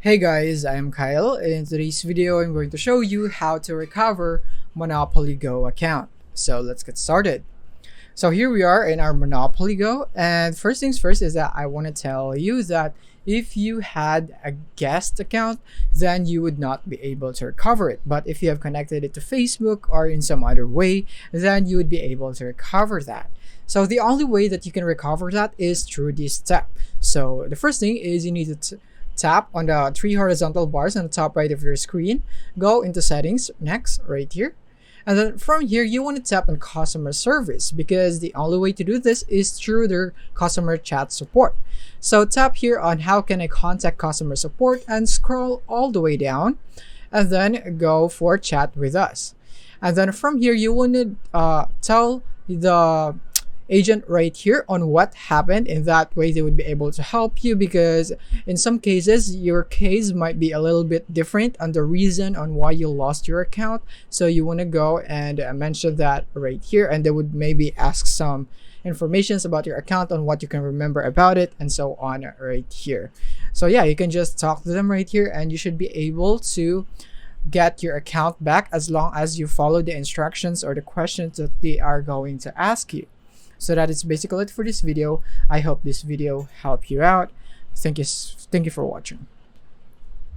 Hey guys, I am Kyle. In today's video, I'm going to show you how to recover Monopoly Go account. So let's get started. So here we are in our Monopoly Go, and first things first is that I want to tell you that if you had a guest account, then you would not be able to recover it. But if you have connected it to Facebook or in some other way, then you would be able to recover that. So the only way that you can recover that is through this step. So the first thing is you need to tap on the three horizontal bars on the top right of your screen, go into settings next right here, and then from here you want to tap on customer service because the only way to do this is through their customer chat support. So tap here on how can I contact customer support and scroll all the way down and then go for chat with us. And then from here you want to tell the agent right here on what happened. In that way they would be able to help you, because in some cases your case might be a little bit different on the reason on why you lost your account. So you want to go and mention that right here, and they would maybe ask some informations about your account on what you can remember about it and so on right here. So yeah, you can just talk to them right here and you should be able to get your account back as long as you follow the instructions or the questions that they are going to ask you. So that is basically it for this video. I hope this video helped you out. Thank you for watching.